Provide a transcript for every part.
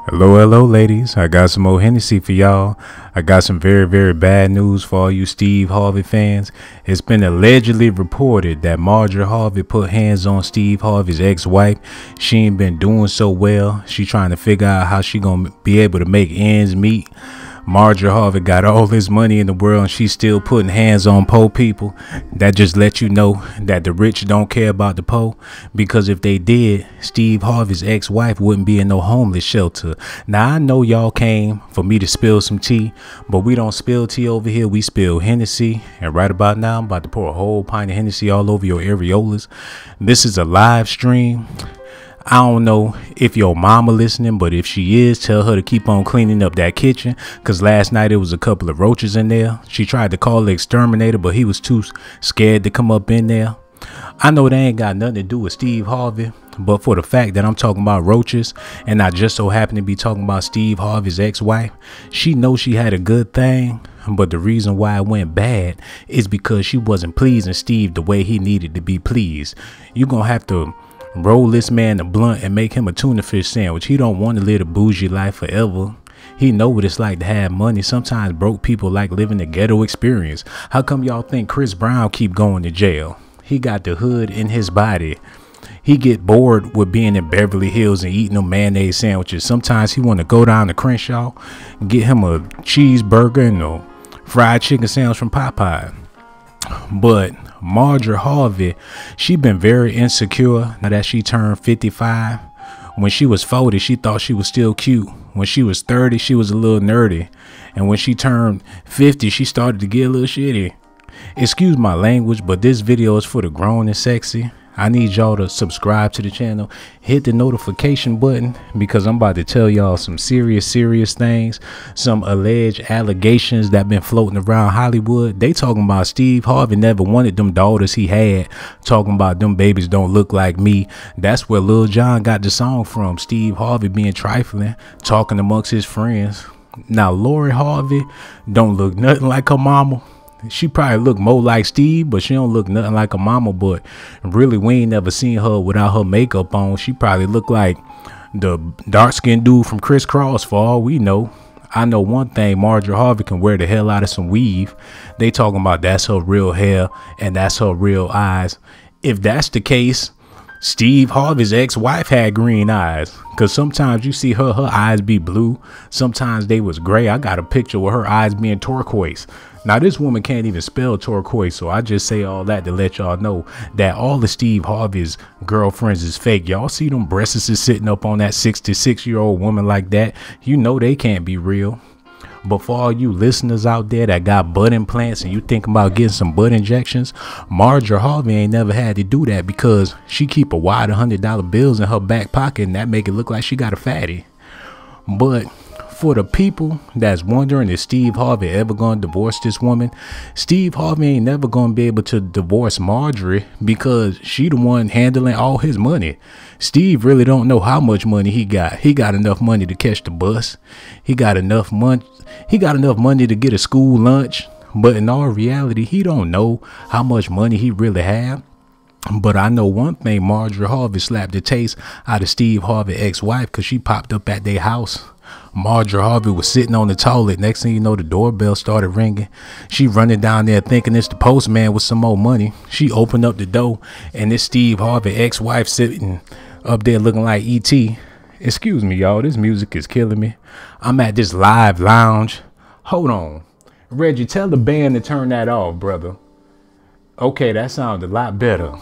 Hello, hello, ladies. I got some more Hennessy for y'all. I got some very, very bad news for all you Steve Harvey fans. It's been allegedly reported that Marjorie Harvey put hands on Steve Harvey's ex-wife. She ain't been doing so well. She trying to figure out how she gonna be able to make ends meet. Marjorie Harvey got all this money in the world and she's still putting hands on poor people. That just lets you know that the rich don't care about the poor, because if they did, Steve Harvey's ex-wife wouldn't be in no homeless shelter. Now I know y'all came for me to spill some tea, but we don't spill tea over here. We spill Hennessy, and right about now I'm about to pour a whole pint of Hennessy all over your areolas. This is a live stream. I don't know if your mama listening, but if she is, tell her to keep on cleaning up that kitchen, because last night it was a couple of roaches in there. She tried to call the exterminator, but he was too scared to come up in there. I know they ain't got nothing to do with Steve Harvey, but for the fact that I'm talking about roaches and I just so happen to be talking about Steve Harvey's ex-wife, she knows she had a good thing, but the reason why it went bad is because she wasn't pleasing Steve the way he needed to be pleased. You're gonna have to roll this man a blunt and make him a tuna fish sandwich. He don't want to live a bougie life forever. He know what it's like to have money. Sometimes broke people like living the ghetto experience. How come y'all think Chris Brown keep going to jail? He got the hood in his body. He get bored with being in Beverly Hills and eating them mayonnaise sandwiches. Sometimes he want to go down to Crenshaw and get him a cheeseburger and a fried chicken sandwich from Popeye. But Marjorie Harvey, she been very insecure now that she turned 55. When she was 40, she thought she was still cute. When she was 30, she was a little nerdy. And when she turned 50, she started to get a little shitty. Excuse my language, but this video is for the grown and sexy. I need y'all to subscribe to the channel, hit the notification button, because I'm about to tell y'all some serious things, some alleged allegations that been floating around Hollywood. They talking about Steve Harvey never wanted them daughters he had, talking about them babies don't look like me. That's where Lil Jon got the song from, Steve Harvey being trifling, talking amongst his friends. Now Lori Harvey don't look nothing like her mama. She probably look more like Steve, but she don't look nothing like her mama. But really, we ain't never seen her without her makeup on. She probably look like the dark-skinned dude from Criss Cross for all we know. I know one thing, Marjorie Harvey can wear the hell out of some weave. They talking about that's her real hair and that's her real eyes. If that's the case, Steve Harvey's ex-wife had green eyes, because sometimes you see her eyes be blue. Sometimes they was gray. I got a picture with her eyes being turquoise. Now, this woman can't even spell turquoise, so I just say all that to let y'all know that all of Steve Harvey's girlfriends is fake. Y'all see them breasts is sitting up on that 66-year-old woman like that. You know they can't be real. But for all you listeners out there that got butt implants and you thinking about getting some butt injections, Marjorie Harvey ain't never had to do that, because she keep a wad of $100 bills in her back pocket, and that make it look like she got a fatty. But for the people that's wondering if Steve Harvey ever gonna divorce this woman, Steve Harvey ain't never gonna be able to divorce Marjorie, because she the one handling all his money. Steve really don't know how much money he got. He got enough money to catch the bus. He got enough money to get a school lunch. But in all reality, he don't know how much money he really had. But I know one thing, Marjorie Harvey slapped the taste out of Steve Harvey's ex-wife, because she popped up at their house. Marjorie Harvey was sitting on the toilet. Next thing you know, the doorbell started ringing. She running down there thinking it's the postman with some more money. She opened up the door, and it's Steve Harvey's ex-wife sitting up there looking like E.T. Excuse me, y'all. This music is killing me. I'm at this live lounge. Hold on. Reggie, tell the band to turn that off, brother. Okay, that sounded a lot better.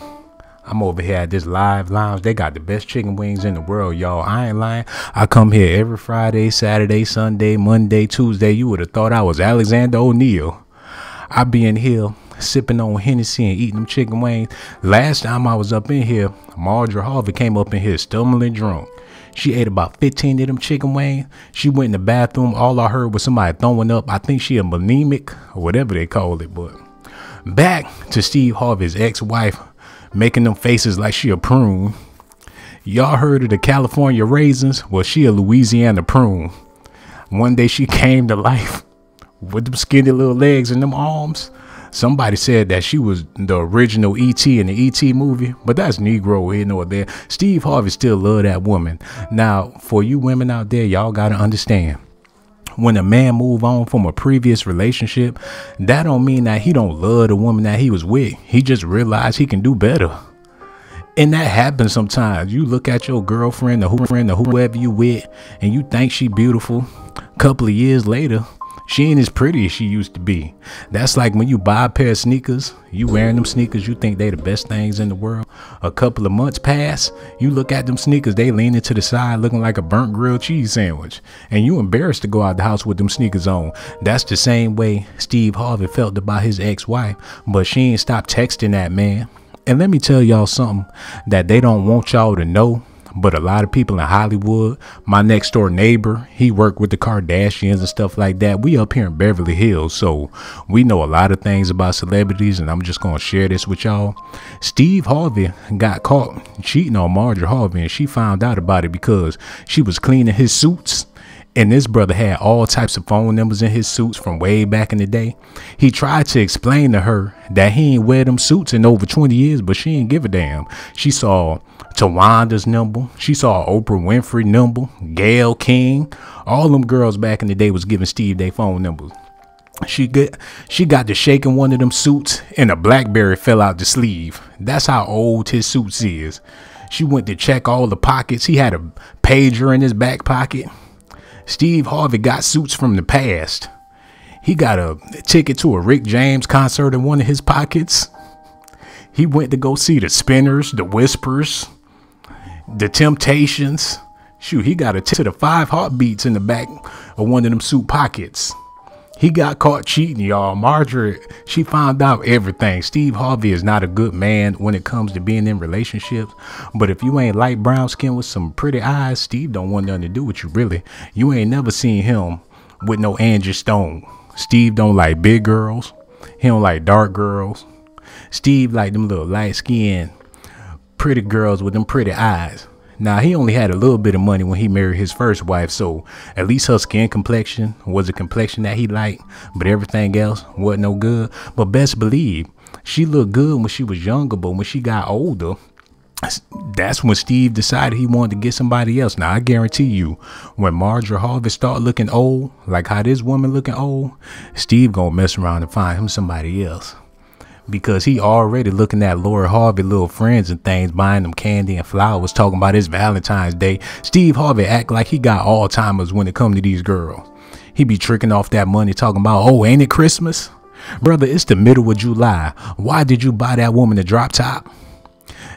I'm over here at this live lounge. They got the best chicken wings in the world, y'all. I ain't lying. I come here every Friday, Saturday, Sunday, Monday, Tuesday. You would have thought I was Alexander O'Neal. I be in here sipping on Hennessy and eating them chicken wings. Last time I was up in here, Marjorie Harvey came up in here stumbling drunk. She ate about 15 of them chicken wings. She went in the bathroom. All I heard was somebody throwing up. I think she a bulimic or whatever they call it. But back to Steve Harvey's ex-wife making them faces like she a prune. Y'all heard of the California raisins? Well, she a Louisiana prune. One day she came to life with them skinny little legs and them arms. Somebody said that she was the original E.T. in the E.T. movie, but that's Negro here nor there. Steve Harvey still loved that woman. Now, for you women out there, y'all got to understand. When a man move on from a previous relationship, that don't mean that he don't love the woman that he was with. He just realized he can do better. And that happens sometimes. You look at your girlfriend or whoever you with and you think she beautiful. A couple of years later, she ain't as pretty as she used to be. That's like when you buy a pair of sneakers, you wearing them sneakers, you think they the best things in the world. A couple of months pass, you look at them sneakers, they leaning to the side looking like a burnt grilled cheese sandwich. And you embarrassed to go out the house with them sneakers on. That's the same way Steve Harvey felt about his ex-wife, but she ain't stopped texting that man. And let me tell y'all something that they don't want y'all to know, but a lot of people in Hollywood, my next door neighbor, he worked with the Kardashians and stuff like that. We up here in Beverly Hills, so we know a lot of things about celebrities, and I'm just going to share this with y'all. Steve Harvey got caught cheating on Marjorie Harvey, and she found out about it because she was cleaning his suits. And this brother had all types of phone numbers in his suits from way back in the day. He tried to explain to her that he ain't wear them suits in over 20 years, but she ain't give a damn. She saw Tawanda's number. She saw Oprah Winfrey number, Gayle King. All them girls back in the day was giving Steve their phone numbers. She got to shaking one of them suits and a BlackBerry fell out the sleeve. That's how old his suits is. She went to check all the pockets. He had a pager in his back pocket. Steve Harvey got suits from the past. He got a ticket to a Rick James concert in one of his pockets. He went to go see the Spinners, the Whispers, the Temptations. Shoot, he got a ticket to the 5 Heartbeats in the back of one of them suit pockets. He got caught cheating, y'all. Marjorie, she found out everything. Steve Harvey is not a good man when it comes to being in relationships. But if you ain't light brown skin with some pretty eyes, Steve don't want nothing to do with you, really. You ain't never seen him with no Angie Stone. Steve don't like big girls. He don't like dark girls. Steve like them little light skinned pretty girls with them pretty eyes. Now, he only had a little bit of money when he married his first wife, so at least her skin complexion was a complexion that he liked, but everything else wasn't no good. But best believe, she looked good when she was younger, but when she got older, that's when Steve decided he wanted to get somebody else. Now, I guarantee you, when Marjorie Harvey start looking old, like how this woman looking old, Steve gonna mess around and find him somebody else. Because he already looking at Lori Harvey little friends and things, buying them candy and flowers, talking about his Valentine's Day. Steve Harvey act like he got Alzheimer's when it come to these girls. He be tricking off that money talking about, oh, ain't it Christmas? Brother, it's the middle of July. Why did you buy that woman a drop top?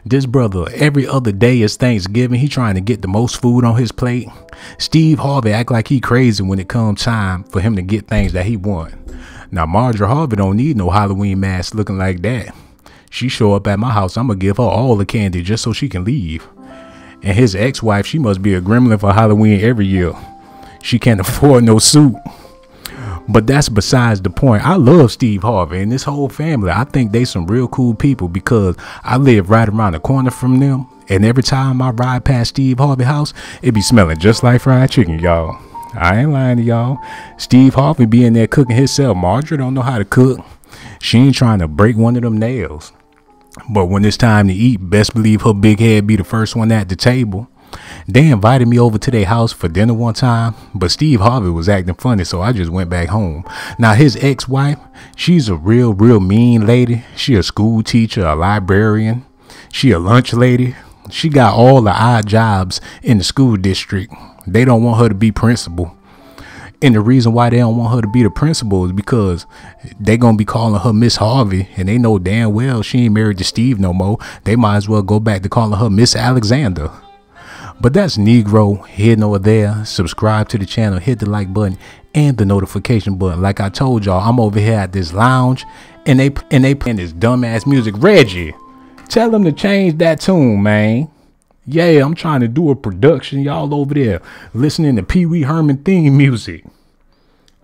This brother, every other day is Thanksgiving. He trying to get the most food on his plate. Steve Harvey act like he crazy when it comes time for him to get things that he want. Now, Marjorie Harvey don't need no Halloween mask looking like that. She show up at my house, I'm going to give her all the candy just so she can leave. And his ex-wife, she must be a gremlin for Halloween every year. She can't afford no suit. But that's besides the point. I love Steve Harvey and this whole family. I think they some real cool people because I live right around the corner from them. And every time I ride past Steve Harvey's house, it be smelling just like fried chicken, y'all. I ain't lying to y'all. Steve Harvey be in there cooking himself. Marjorie don't know how to cook. She ain't trying to break one of them nails. But when it's time to eat, best believe her big head be the first one at the table. They invited me over to their house for dinner one time, but Steve Harvey was acting funny, so I just went back home. Now, his ex-wife, she's a real mean lady. She a school teacher, a librarian. She a lunch lady. She got all the odd jobs in the school district. They don't want her to be principal. And the reason why they don't want her to be the principal is because they going to be calling her Miss Harvey. And they know damn well she ain't married to Steve no more. They might as well go back to calling her Miss Alexander. But that's Negro here nor there. Subscribe to the channel. Hit the like button and the notification button. Like I told y'all, I'm over here at this lounge. And they playing this dumbass music. Reggie, tell them to change that tune, man. Yeah, I'm trying to do a production. Y'all over there listening to Pee Wee Herman theme music.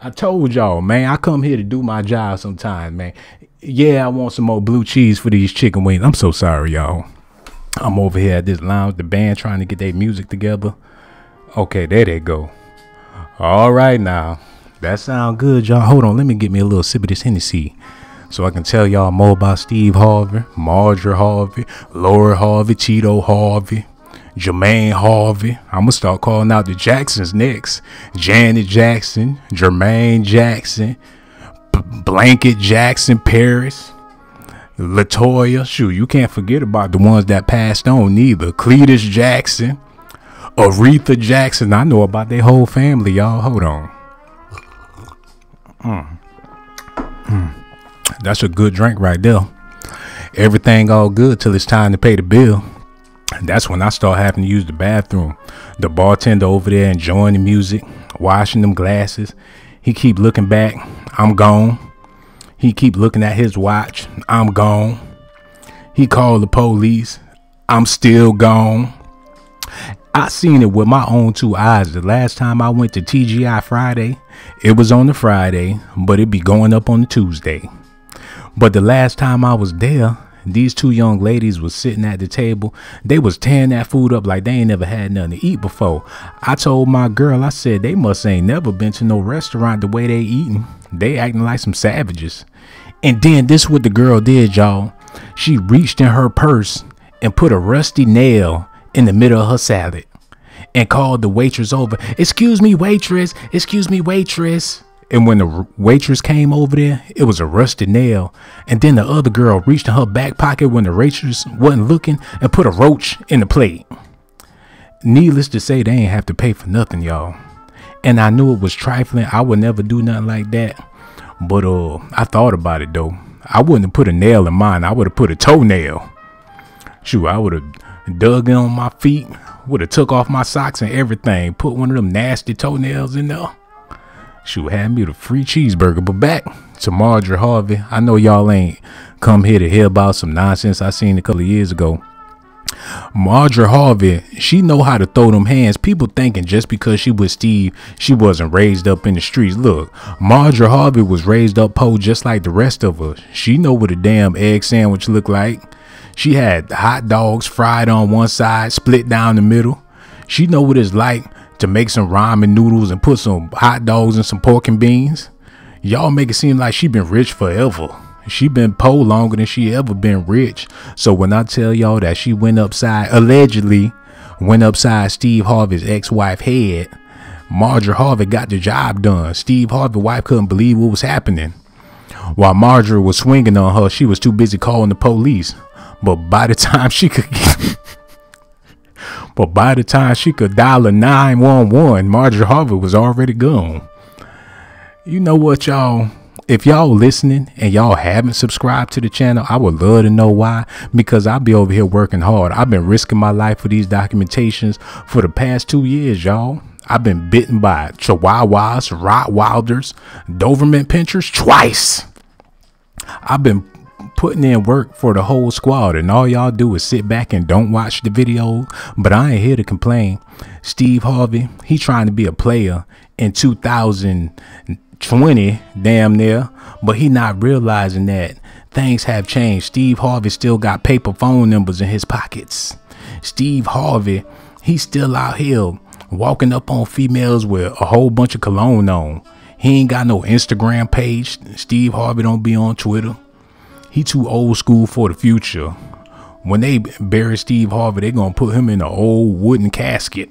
I told y'all, man, I come here to do my job sometimes, man. Yeah, I want some more blue cheese for these chicken wings. I'm so sorry, y'all. I'm over here at this lounge, the band trying to get their music together. Okay, there they go. All right, now. That sound good, y'all. Hold on, let me get me a little sip of this Hennessy. so I can tell y'all more about Steve Harvey, Marjorie Harvey, Laura Harvey, Tito Harvey, Jermaine Harvey. I'm gonna start calling out the Jacksons next. Janet Jackson, Jermaine Jackson, Blanket Jackson, Paris, Latoya. Shoot, you can't forget about the ones that passed on neither. Cletus Jackson, Aretha Jackson. I know about their whole family, y'all. Hold on. That's a good drink right there. Everything all good till it's time to pay the bill. That's when I start having to use the bathroom. The bartender over there enjoying the music, washing them glasses. He keep looking back. I'm gone. He keep looking at his watch. I'm gone. He called the police. I'm still gone. I seen it with my own two eyes. The last time I went to TGI Friday, it was on the Friday, but it be going up on the Tuesday. But the last time I was there, these two young ladies was sitting at the table. They was tearing that food up like they ain't never had nothing to eat before. I told my girl, I said, they must ain't never been to no restaurant the way they eating. They acting like some savages. And then this what the girl did, y'all. She reached in her purse and put a rusty nail in the middle of her salad and called the waitress over. Excuse me, waitress. Excuse me, waitress. And when the waitress came over there, it was a rusted nail. And then the other girl reached in her back pocket when the waitress wasn't looking and put a roach in the plate. Needless to say, they ain't have to pay for nothing, y'all. And I knew it was trifling. I would never do nothing like that. But I thought about it, though. I wouldn't have put a nail in mine. I would have put a toenail. Shoot, I would have dug in on my feet, would have took off my socks and everything, put one of them nasty toenails in there. Shoot, had me the free cheeseburger. But back to Marjorie Harvey. I know y'all ain't come here to hear about some nonsense I seen a couple of years ago. Marjorie Harvey, she know how to throw them hands. People thinking just because she was Steve, she wasn't raised up in the streets. Look, Marjorie Harvey was raised up poor just like the rest of us. She know what a damn egg sandwich look like. She had hot dogs fried on one side, split down the middle. She know what it's like to make some ramen noodles and put some hot dogs and some pork and beans. Y'all make it seem like she been rich forever. She been poor longer than she ever been rich. So when I tell y'all that she allegedly went upside Steve Harvey's ex-wife head, Marjorie Harvey got the job done. Steve Harvey's wife couldn't believe what was happening. While Marjorie was swinging on her, she was too busy calling the police. But by the time she could dial a 911, Marjorie Harvey was already gone. You know what, y'all? If y'all listening and y'all haven't subscribed to the channel, I would love to know why, because I'll be over here working hard. I've been risking my life for these documentations for the past 2 years, y'all. I've been bitten by Chihuahuas, Rottweilers, Doberman pinchers twice. I've been putting in work for the whole squad, and all y'all do is sit back and don't watch the video. But I ain't here to complain. Steve Harvey, he trying to be a player in 2020, damn near, but he not realizing that things have changed. Steve Harvey still got paper phone numbers in his pockets. Steve Harvey, he's still out here walking up on females with a whole bunch of cologne on. He ain't got no Instagram page. Steve Harvey don't be on Twitter. He too old school for the future. When they bury Steve Harvey, they gonna put him in an old wooden casket.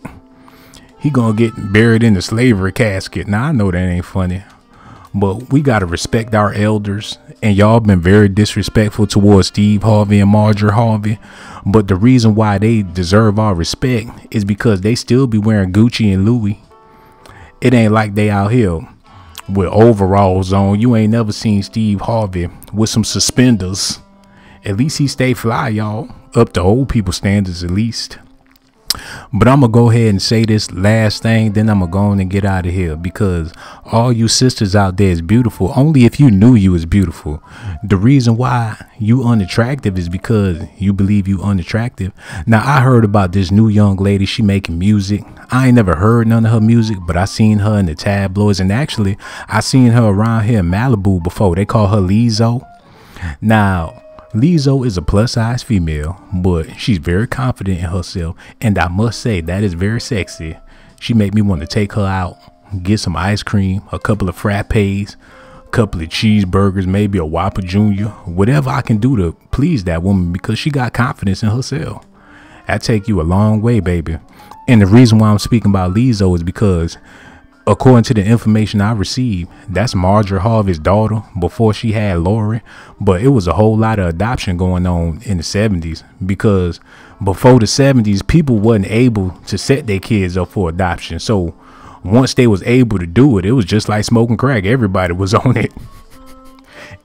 He gonna get buried in the slavery casket. Now I know that ain't funny, but we gotta respect our elders. And y'all been very disrespectful towards Steve Harvey and Marjorie Harvey. But the reason why they deserve our respect is because they still be wearing Gucci and Louis. It ain't like they out here with overalls on. You ain't never seen Steve Harvey with some suspenders. At least he stay fly, y'all, up to old people standards at least. But I'm gonna go ahead and say this last thing, then I'm gonna go on and get out of here, because all you sisters out there is beautiful only if you knew you was beautiful. The reason why you unattractive is because you believe you unattractive. Now I heard about this new young lady, she making music. I ain't never heard none of her music, but I seen her in the tabloids, and actually I seen her around here in Malibu before. They call her Lizzo. Now Lizzo is a plus size female, but she's very confident in herself, and I must say that is very sexy. She make me want to take her out, get some ice cream, a couple of frappes, couple of cheeseburgers, maybe a Whopper Jr., whatever I can do to please that woman because she got confidence in herself. That take you a long way, baby. And the reason why I'm speaking about Lizzo is because according to the information I received, that's Marjorie Harvey's daughter before she had Lori. But it was a whole lot of adoption going on in the 70s because before the 70s, people wasn't able to set their kids up for adoption. So once they was able to do it, it was just like smoking crack. Everybody was on it.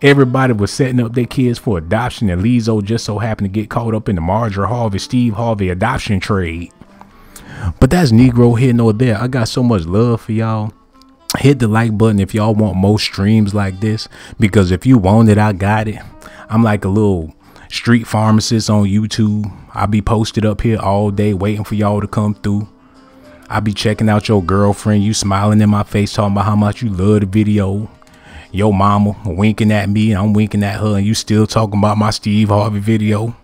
Everybody was setting up their kids for adoption, and Lizzo just so happened to get caught up in the Marjorie Harvey, Steve Harvey adoption trade. But that's Negro here nor there. I got so much love for y'all. Hit the like button if y'all want more streams like this, because if you want it, I got it. I'm like a little street pharmacist on YouTube. I'll be posted up here all day waiting for y'all to come through. I be checking out your girlfriend, you smiling in my face, talking about how much you love the video. Your mama winking at me, and I'm winking at her, and you still talking about my Steve Harvey video.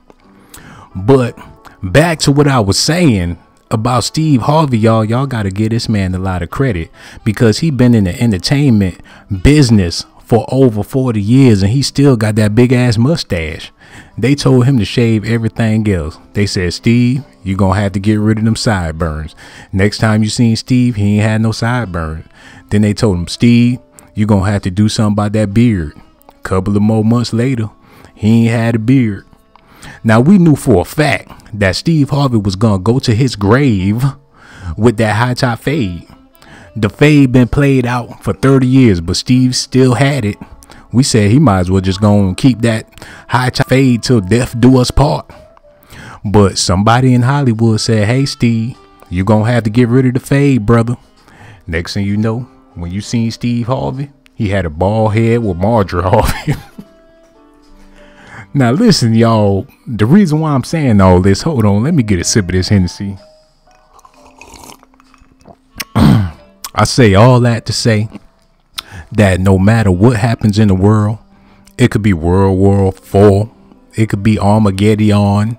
But back to what I was saying about Steve Harvey, y'all got to give this man a lot of credit because he been in the entertainment business for over 40 years, and he still got that big ass mustache. They told him to shave everything else. They said, Steve, you're going to have to get rid of them sideburns. Next time you seen Steve, he ain't had no sideburns. Then they told him, Steve, you're going to have to do something about that beard. Couple of more months later, he ain't had a beard. Now, we knew for a fact that Steve Harvey was going to go to his grave with that high top fade. The fade been played out for 30 years, but Steve still had it. We said he might as well just go and keep that high top fade till death do us part. But somebody in Hollywood said, hey, Steve, you're going to have to get rid of the fade, brother. Next thing you know, when you seen Steve Harvey, he had a bald head with Marjorie Harvey. Now, listen, y'all, the reason why I'm saying all this, hold on, let me get a sip of this Hennessy. I say all that to say that no matter what happens in the world, it could be World War IV, it could be Armageddon,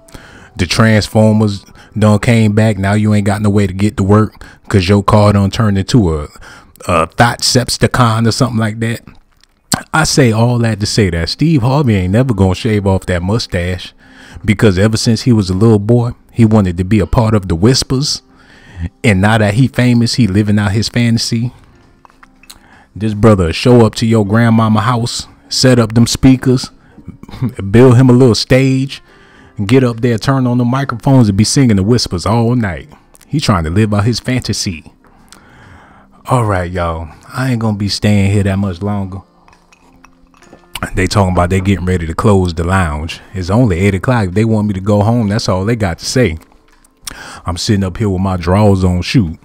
the Transformers done came back, now you ain't got no way to get to work because your car done turned into a Thoughtsepticon or something like that. I say all that to say that Steve Harvey ain't never gonna shave off that mustache because ever since he was a little boy, he wanted to be a part of the Whispers. And now that he famous, he living out his fantasy. This brother show up to your grandmama house, set up them speakers, build him a little stage, get up there, turn on the microphones and be singing the Whispers all night. He trying to live out his fantasy. All right, y'all, I ain't gonna be staying here that much longer. They talking about they getting ready to close the lounge. It's only 8 o'clock. If they want me to go home, that's all they got to say. I'm sitting up here with my drawers on. Shoot,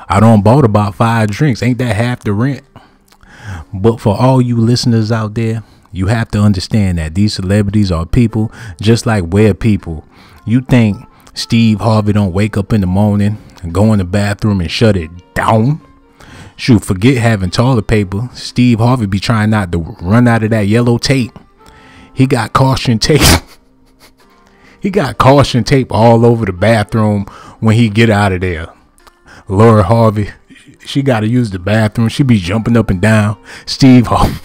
I done bought about 5 drinks. Ain't that half the rent? But for all you listeners out there, you have to understand that these celebrities are people just like we're people. You think Steve Harvey don't wake up in the morning and go in the bathroom and shut it down? Shoot, forget having toilet paper. Steve Harvey be trying not to run out of that yellow tape. He got caution tape. He got caution tape all over the bathroom when he get out of there. Lori Harvey, she got to use the bathroom. She be jumping up and down. Steve Harvey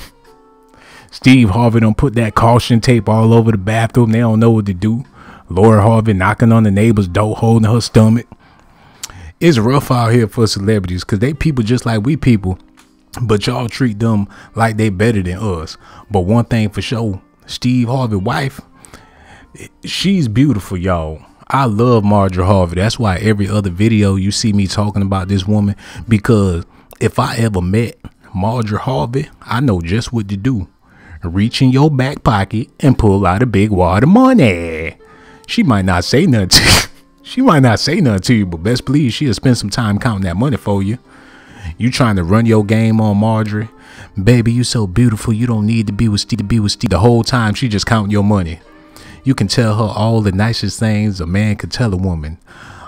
don't put that caution tape all over the bathroom. They don't know what to do. Lori Harvey knocking on the neighbor's door, holding her stomach. It's rough out here for celebrities because they people just like we people, but y'all treat them like they better than us. But one thing for sure, Steve Harvey's wife, she's beautiful, y'all. I love Marjorie Harvey. That's why every other video you see me talking about this woman, because if I ever met Marjorie Harvey, I know just what to do. Reach in your back pocket and pull out a big wad of money. She might not say nothing to you. She might not say nothing to you, but best believe she'll spend some time counting that money for you. You trying to run your game on Marjorie? Baby, you so beautiful. You don't need to be with Steve. The whole time she just counting your money. You can tell her all the nicest things a man could tell a woman.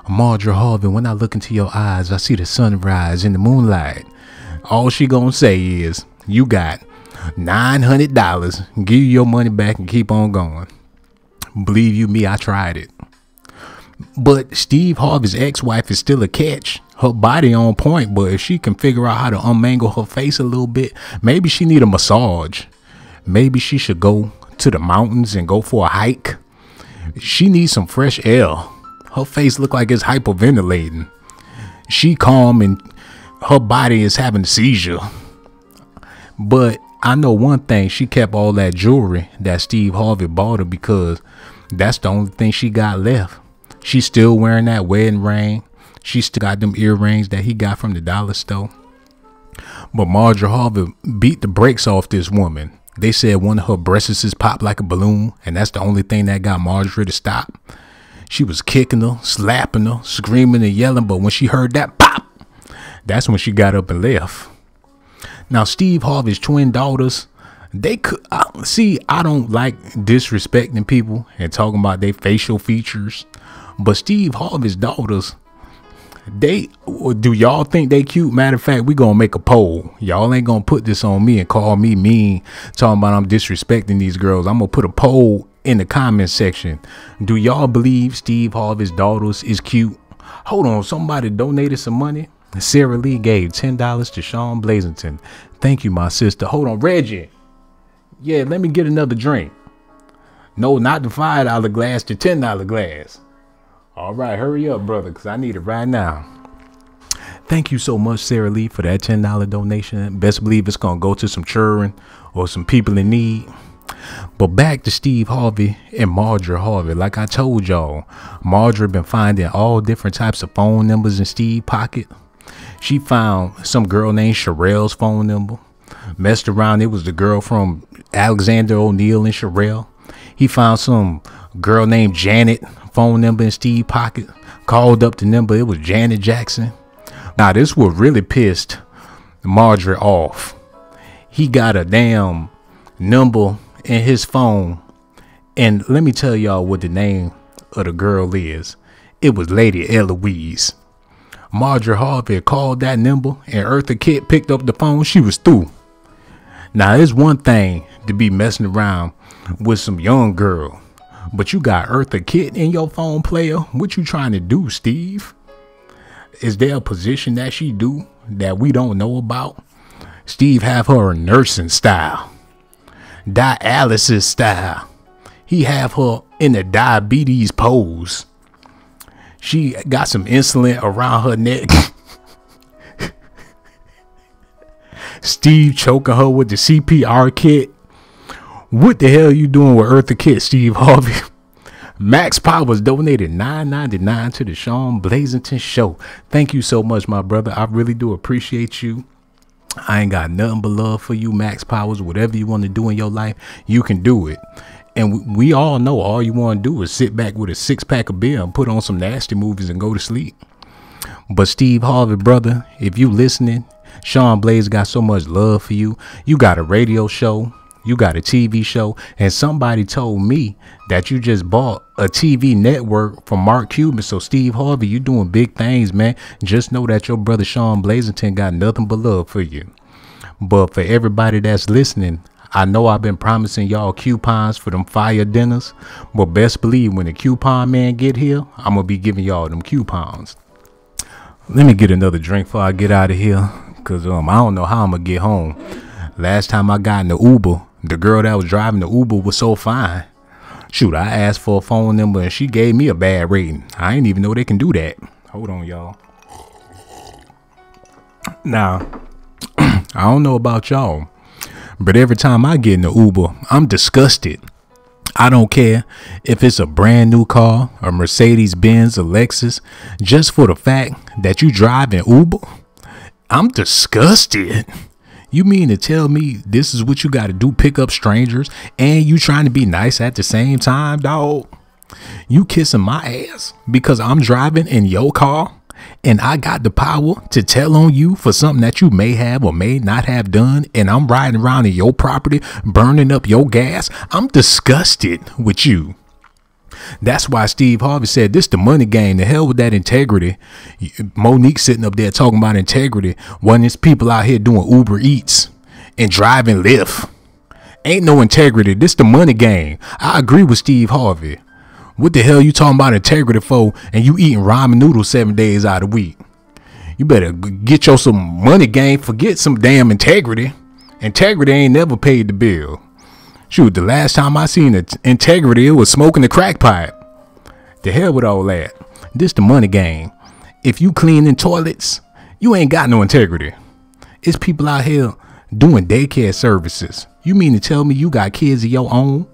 Marjorie Harvey, when I look into your eyes, I see the sunrise in the moonlight. All she gonna say is, you got $900. Give you your money back and keep on going. Believe you me, I tried it. But Steve Harvey's ex-wife is still a catch. Her body on point, but if she can figure out how to unmangle her face a little bit, maybe she need a massage. Maybe she should go to the mountains and go for a hike. She needs some fresh air. Her face look like it's hyperventilating. She calm and her body is having a seizure. But I know one thing, she kept all that jewelry that Steve Harvey bought her because that's the only thing she got left. She's still wearing that wedding ring. She still got them earrings that he got from the dollar store. But Marjorie Harvey beat the brakes off this woman. They said one of her breasts popped like a balloon, and that's the only thing that got Marjorie to stop. She was kicking her, slapping her, screaming and yelling, but when she heard that pop, that's when she got up and left. Now, Steve Harvey's twin daughters, they could see, I don't like disrespecting people and talking about their facial features, but Steve Harvey's daughters, do y'all think they cute? Matter of fact, we gonna make a poll. Y'all ain't gonna put this on me and call me mean, talking about I'm disrespecting these girls. I'm gonna put a poll in the comment section. Do y'all believe Steve Harvey's daughters is cute? Hold on, somebody donated some money. Sarah Lee gave $10 to Sean Blazington. Thank you, my sister. Hold on, Reggie. Yeah, let me get another drink. No, not the $5 glass, the $10 glass. All right, hurry up, brother, because I need it right now. Thank you so much, Sarah Lee, for that $10 donation. Best believe it's going to go to some children or some people in need. But back to Steve Harvey and Marjorie Harvey. Like I told y'all, Marjorie been finding all different types of phone numbers in Steve's pocket. She found some girl named Sherelle's phone number. Messed around, it was the girl from Alexander O'Neill and Sherelle. He found some girl named Janet phone number in Steve's pocket. Called up the number, it was Janet Jackson. Now this what really pissed Marjorie off. He got a damn number in his phone, and let me tell y'all what the name of the girl is. It was Lady Eloise. Marjorie Harvey called that number and Eartha Kitt picked up the phone. She was through. Now it's one thing to be messing around with some young girl, but you got Eartha Kitt in your phone, player. What you trying to do, Steve? Is there a position that she do that we don't know about? Steve have her in nursing style, dialysis style. He have her in the diabetes pose. She got some insulin around her neck. Steve choking her with the CPR kit. What the hell you doing with Eartha Kitt, Steve Harvey? Max Powers donated $9.99 to the Sean Blazington Show. Thank you so much, my brother. I really do appreciate you. I ain't got nothing but love for you, Max Powers. Whatever you want to do in your life, you can do it. And we all know all you want to do is sit back with a 6-pack of beer and put on some nasty movies and go to sleep. But Steve Harvey, brother, if you listening, Sean Blaze got so much love for you. You got a radio show. You got a TV show. And somebody told me that you just bought a TV network from Mark Cuban. So Steve Harvey, you doing big things, man. Just know that your brother Sean Blazington got nothing but love for you. But for everybody that's listening, I know I've been promising y'all coupons for them fire dinners, but best believe when the coupon man get here, I'm gonna be giving y'all them coupons. Let me get another drink before I get out of here, cause I don't know how I'm gonna get home. Last time I got in the Uber, the girl that was driving the Uber was so fine. Shoot, I asked for a phone number and she gave me a bad rating. I didn't even know they can do that. Hold on, y'all. Now, I don't know about y'all, but every time I get in the Uber, I'm disgusted. I don't care if it's a brand new car, a Mercedes Benz, a Lexus, just for the fact that you drive an Uber. I'm disgusted. You mean to tell me this is what you got to do, pick up strangers, and you trying to be nice at the same time, dog? You kissing my ass because I'm driving in your car? And I got the power to tell on you for something that you may have or may not have done, and I'm riding around in your property, burning up your gas. I'm disgusted with you. That's why Steve Harvey said this the money game. The hell with that integrity. Monique sitting up there talking about integrity when there's people out here doing Uber Eats and driving Lyft. Ain't no integrity. This the money game. I agree with Steve Harvey. What the hell you talking about integrity for, and you eating ramen noodles 7 days out of the week? You better get your some money game. Forget some damn integrity. Integrity ain't never paid the bill. Shoot, the last time I seen integrity, it was smoking the crack pipe. The hell with all that. This the money game. If you cleaning toilets, you ain't got no integrity. It's people out here doing daycare services. You mean to tell me you got kids of your own,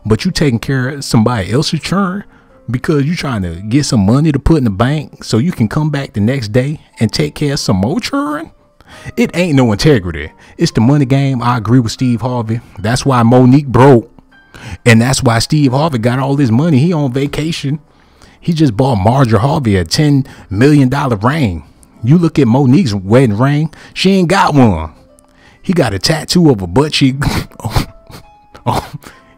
but you taking care of somebody else's children because you trying to get some money to put in the bank so you can come back the next day and take care of some more children? It ain't no integrity. It's the money game. I agree with Steve Harvey. That's why Monique broke. And that's why Steve Harvey got all this money. He on vacation. He just bought Marjorie Harvey a $10 million ring. You look at Monique's wedding ring. She ain't got one. He got a tattoo of a butt cheek.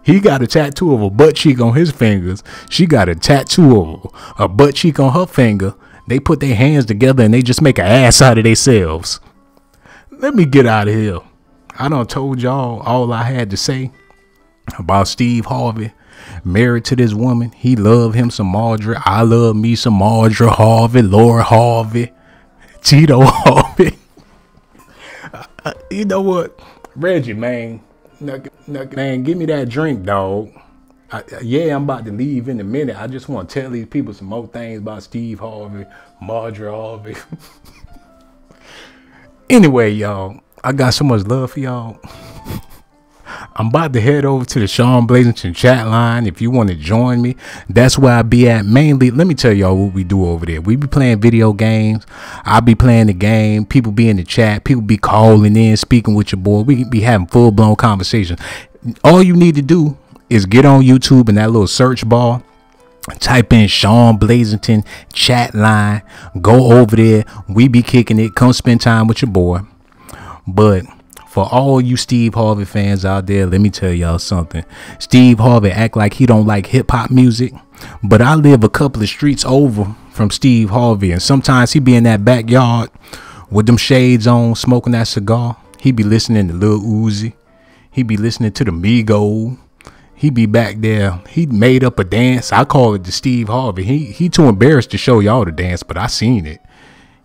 He got a tattoo of a butt cheek on his fingers. She got a tattoo of a butt cheek on her finger. They put their hands together and they just make an ass out of themselves. Let me get out of here. I done told y'all all I had to say about Steve Harvey. Married to this woman. He love him some Marjorie. I love me some Marjorie Harvey, Laura Harvey, Tito Harvey. You know what? Reggie, man. Man, give me that drink, dog. Yeah, I'm about to leave in a minute. I just want to tell these people some more things about Steve Harvey, Marjorie Harvey. Anyway, y'all, I got so much love for y'all. I'm about to head over to the Sean Blazington chat line. If you want to join me, that's where I be at. Mainly, let me tell y'all what we do over there. We be playing video games. I be playing the game. People be in the chat. People be calling in, speaking with your boy. We be having full-blown conversations. All you need to do is get on YouTube in that little search bar. Type in Sean Blazington chat line. Go over there. We be kicking it. Come spend time with your boy. But for all you Steve Harvey fans out there, let me tell y'all something. Steve Harvey act like he don't like hip hop music, but I live a couple of streets over from Steve Harvey, and sometimes he be in that backyard with them shades on, smoking that cigar. He be listening to Lil Uzi. He be listening to the Migos. He be back there. He made up a dance. I call it the Steve Harvey. He too embarrassed to show y'all the dance, but I seen it.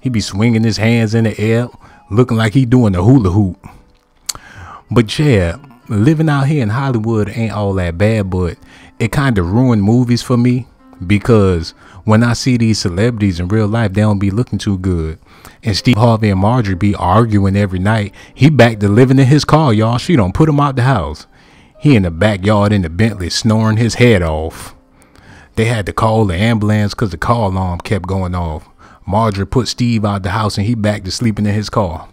He be swinging his hands in the air, looking like he doing the hula hoop. But yeah, living out here in Hollywood ain't all that bad, but it kind of ruined movies for me because when I see these celebrities in real life, they don't be looking too good. And Steve Harvey and Marjorie be arguing every night. He back to living in his car, y'all. She don't put him out the house. He in the backyard in the Bentley snoring his head off. They had to call the ambulance because the car alarm kept going off. Marjorie put Steve out the house and he back to sleeping in his car.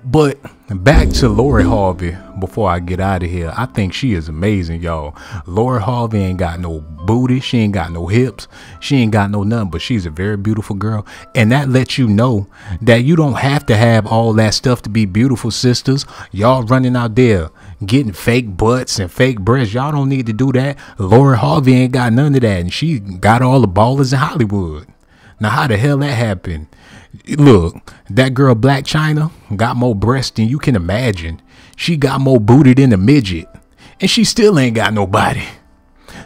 But back to Lori Harvey before I get out of here. I think she is amazing, y'all. Lori Harvey ain't got no booty. She ain't got no hips. She ain't got no nothing, but she's a very beautiful girl. And that lets you know that you don't have to have all that stuff to be beautiful, sisters. Y'all running out there getting fake butts and fake breasts. Y'all don't need to do that. Lori Harvey ain't got none of that. And she got all the ballers in Hollywood. Now, how the hell that happened? Look, that girl Black China got more breasts than you can imagine. She got more booty than a midget. And she still ain't got nobody.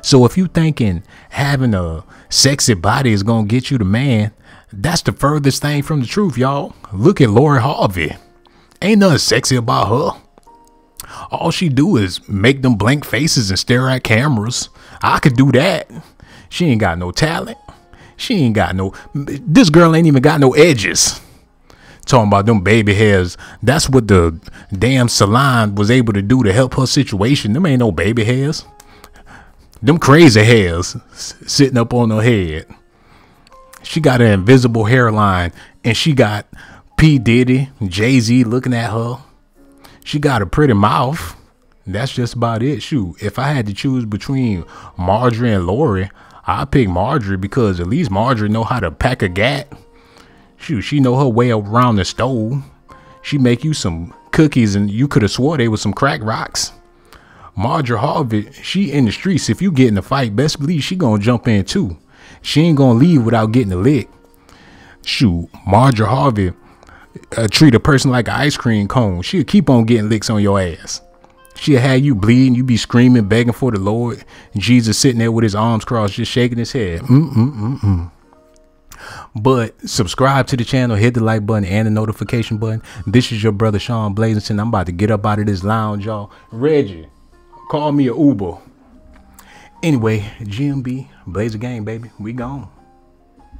So if you thinking having a sexy body is going to get you the man, that's the furthest thing from the truth, y'all. Look at Lori Harvey. Ain't nothing sexy about her. All she do is make them blank faces and stare at cameras. I could do that. She ain't got no talent. She ain't got no, this girl ain't even got no edges. Talking about them baby hairs. That's what the damn salon was able to do to help her situation. Them ain't no baby hairs. Them crazy hairs sitting up on her head. She got an invisible hairline and she got P. Diddy, Jay-Z looking at her. She got a pretty mouth. That's just about it. Shoot, if I had to choose between Marjorie and Lori, I pick Marjorie because at least Marjorie know how to pack a gat. Shoot, she know her way around the stove. She make you some cookies and you could have swore they was some crack rocks. Marjorie Harvey, she in the streets. If you get in a fight, best believe she gonna jump in too. She ain't gonna leave without getting a lick. Shoot, Marjorie Harvey treat a person like an ice cream cone. She'll keep on getting licks on your ass. She'll have you bleeding, you be screaming, begging for the Lord. Jesus sitting there with his arms crossed, just shaking his head. But subscribe to the channel, hit the like button and the notification button. This is your brother Sean Blazington. I'm about to get up out of this lounge, y'all. Reggie, call me a Uber. Anyway, GMB, Blazer Gang, baby. We gone.